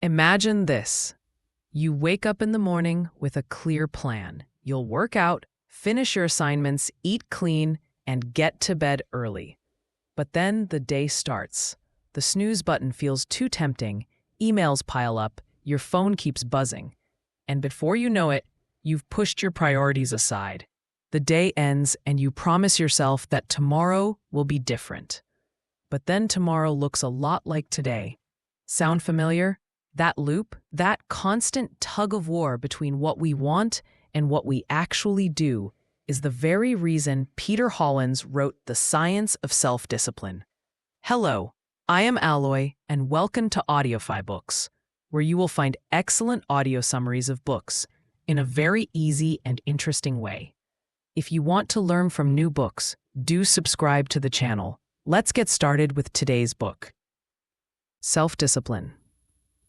Imagine this. You wake up in the morning with a clear plan. You'll work out, finish your assignments, eat clean, and get to bed early. But then the day starts. The snooze button feels too tempting, emails pile up, your phone keeps buzzing. And before you know it, you've pushed your priorities aside. The day ends and you promise yourself that tomorrow will be different. But then tomorrow looks a lot like today. Sound familiar? That loop, that constant tug of war between what we want and what we actually do, is the very reason Peter Hollins wrote The Science of Self-Discipline. Hello, I am Alloy, and welcome to Audiofybooks, where you will find excellent audio summaries of books in a very easy and interesting way. If you want to learn from new books, do subscribe to the channel. Let's get started with today's book. Self-discipline.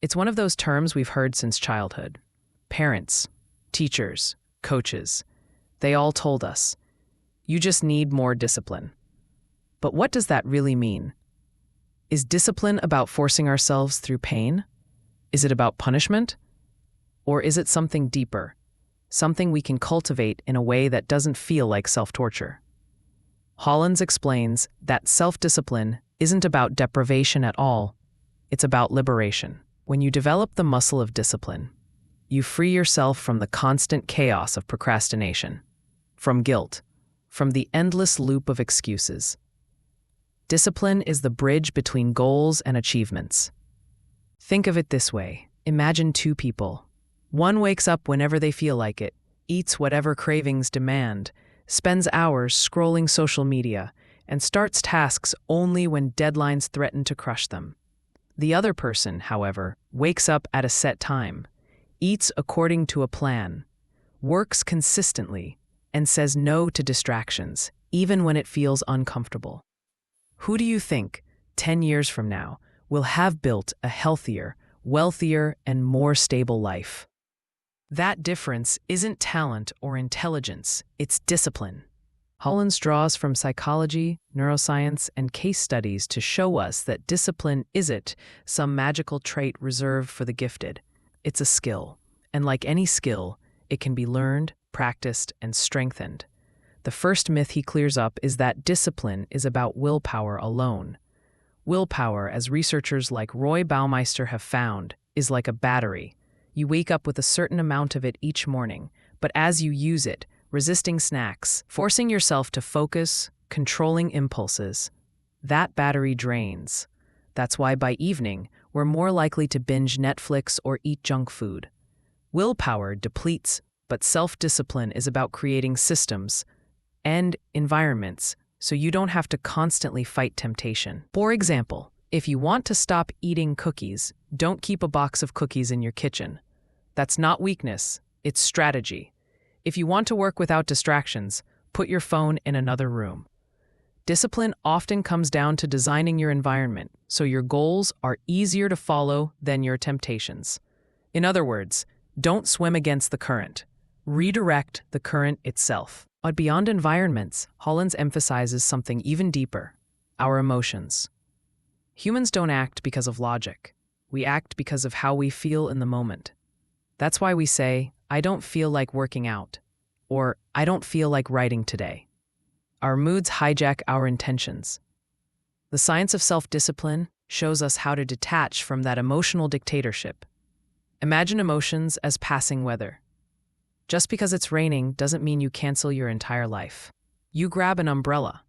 It's one of those terms we've heard since childhood. Parents, teachers, coaches, they all told us, you just need more discipline. But what does that really mean? Is discipline about forcing ourselves through pain? Is it about punishment? Or is it something deeper, something we can cultivate in a way that doesn't feel like self-torture? Hollins explains that self-discipline isn't about deprivation at all, it's about liberation. When you develop the muscle of discipline, you free yourself from the constant chaos of procrastination, from guilt, from the endless loop of excuses. Discipline is the bridge between goals and achievements. Think of it this way. Imagine two people. One wakes up whenever they feel like it, eats whatever cravings demand, spends hours scrolling social media, and starts tasks only when deadlines threaten to crush them. The other person, however, wakes up at a set time, eats according to a plan, works consistently, and says no to distractions, even when it feels uncomfortable. Who do you think, 10 years from now, will have built a healthier, wealthier, and more stable life? That difference isn't talent or intelligence, it's discipline. Hollins draws from psychology, neuroscience, and case studies to show us that discipline isn't some magical trait reserved for the gifted. It's a skill, and like any skill, it can be learned, practiced, and strengthened. The first myth he clears up is that discipline is about willpower alone. Willpower, as researchers like Roy Baumeister have found, is like a battery. You wake up with a certain amount of it each morning, but as you use it, resisting snacks, forcing yourself to focus, controlling impulses, that battery drains. That's why by evening, we're more likely to binge Netflix or eat junk food. Willpower depletes, but self-discipline is about creating systems and environments so you don't have to constantly fight temptation. For example, if you want to stop eating cookies, don't keep a box of cookies in your kitchen. That's not weakness, it's strategy. If you want to work without distractions, put your phone in another room. Discipline often comes down to designing your environment so your goals are easier to follow than your temptations. In other words, don't swim against the current. Redirect the current itself. But beyond environments, Hollins emphasizes something even deeper: our emotions. Humans don't act because of logic. We act because of how we feel in the moment. That's why we say, I don't feel like working out, or I don't feel like writing today. Our moods hijack our intentions. The science of self-discipline shows us how to detach from that emotional dictatorship. Imagine emotions as passing weather. Just because it's raining doesn't mean you cancel your entire life. You grab an umbrella.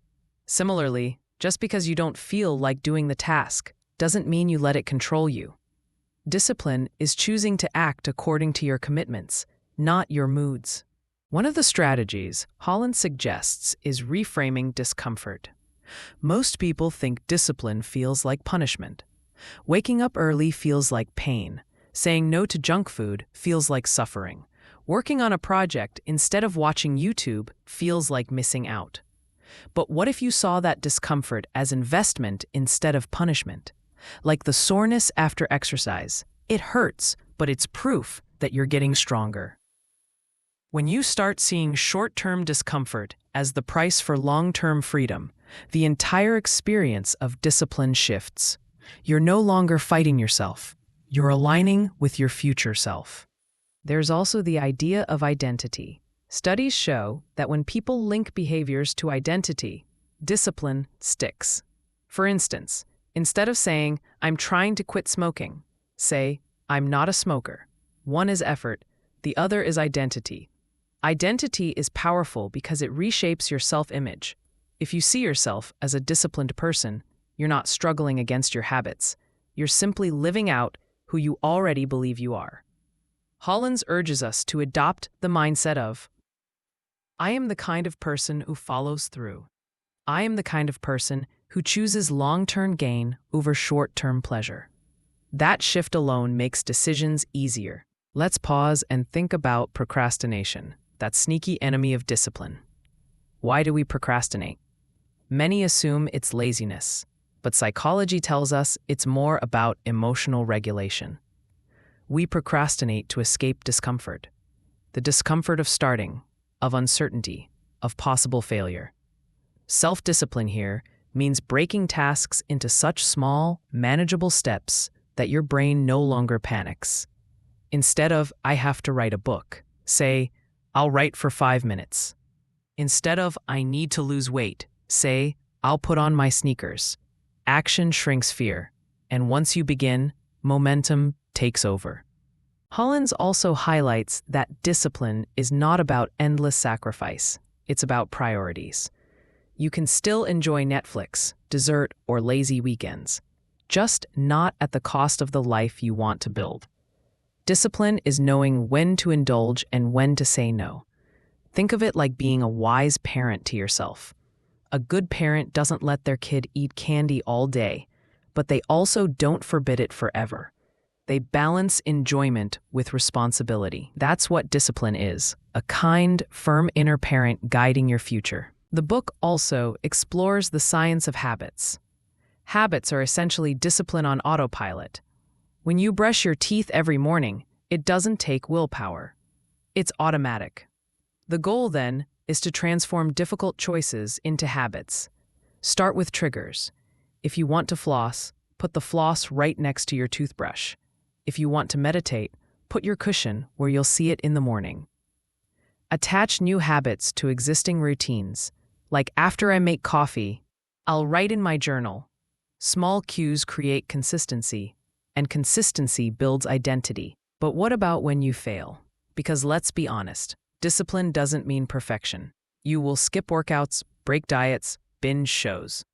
Similarly, just because you don't feel like doing the task doesn't mean you let it control you. Discipline is choosing to act according to your commitments, not your moods. One of the strategies Hollins suggests is reframing discomfort. Most people think discipline feels like punishment. Waking up early feels like pain. Saying no to junk food feels like suffering. Working on a project instead of watching YouTube feels like missing out. But what if you saw that discomfort as investment instead of punishment? Like the soreness after exercise. It hurts, but it's proof that you're getting stronger. When you start seeing short-term discomfort as the price for long-term freedom, the entire experience of discipline shifts. You're no longer fighting yourself. You're aligning with your future self. There's also the idea of identity. Studies show that when people link behaviors to identity, discipline sticks. For instance, instead of saying, "I'm trying to quit smoking," say, "I'm not a smoker." One is effort, the other is identity. Identity is powerful because it reshapes your self-image. If you see yourself as a disciplined person, you're not struggling against your habits. You're simply living out who you already believe you are. Hollins urges us to adopt the mindset of, "I am the kind of person who follows through. I am the kind of person who chooses long-term gain over short-term pleasure." That shift alone makes decisions easier. Let's pause and think about procrastination, that sneaky enemy of discipline. Why do we procrastinate? Many assume it's laziness, but psychology tells us it's more about emotional regulation. We procrastinate to escape discomfort. The discomfort of starting, of uncertainty, of possible failure. Self-discipline here means breaking tasks into such small, manageable steps that your brain no longer panics. Instead of, "I have to write a book," say, "I'll write for 5 minutes." Instead of, "I need to lose weight," say, "I'll put on my sneakers." Action shrinks fear, and once you begin, momentum takes over. Hollins also highlights that discipline is not about endless sacrifice, it's about priorities. You can still enjoy Netflix, dessert, or lazy weekends, just not at the cost of the life you want to build. Discipline is knowing when to indulge and when to say no. Think of it like being a wise parent to yourself. A good parent doesn't let their kid eat candy all day, but they also don't forbid it forever. They balance enjoyment with responsibility. That's what discipline is, a kind, firm inner parent guiding your future. The book also explores the science of habits. Habits are essentially discipline on autopilot. When you brush your teeth every morning, it doesn't take willpower. It's automatic. The goal, then, is to transform difficult choices into habits. Start with triggers. If you want to floss, put the floss right next to your toothbrush. If you want to meditate, put your cushion where you'll see it in the morning. Attach new habits to existing routines, like after I make coffee, I'll write in my journal. Small cues create consistency, and consistency builds identity. But what about when you fail? Because let's be honest, discipline doesn't mean perfection. You will skip workouts, break diets, binge shows.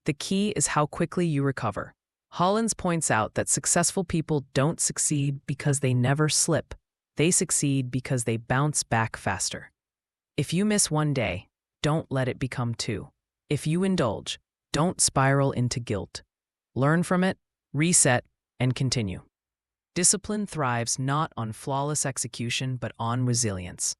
The key is how quickly you recover. Hollins points out that successful people don't succeed because they never slip. They succeed because they bounce back faster. If you miss one day, don't let it become 2. If you indulge, don't spiral into guilt. Learn from it, reset, and continue. Discipline thrives not on flawless execution, but on resilience.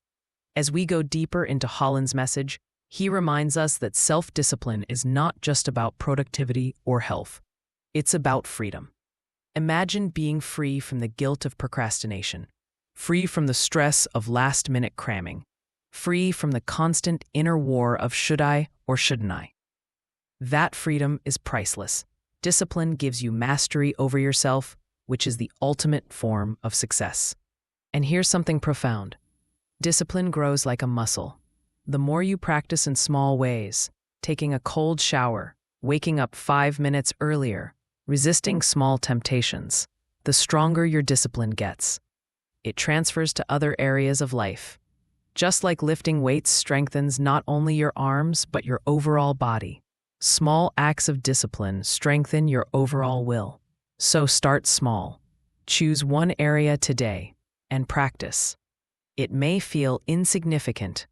As we go deeper into Hollins' message, he reminds us that self-discipline is not just about productivity or health. It's about freedom. Imagine being free from the guilt of procrastination, free from the stress of last-minute cramming, free from the constant inner war of should I or shouldn't I. That freedom is priceless. Discipline gives you mastery over yourself, which is the ultimate form of success. And here's something profound. Discipline grows like a muscle. The more you practice in small ways, taking a cold shower, waking up 5 minutes earlier, resisting small temptations, the stronger your discipline gets. It transfers to other areas of life. Just like lifting weights strengthens not only your arms, but your overall body. Small acts of discipline strengthen your overall will. So start small. Choose one area today and practice. It may feel insignificant,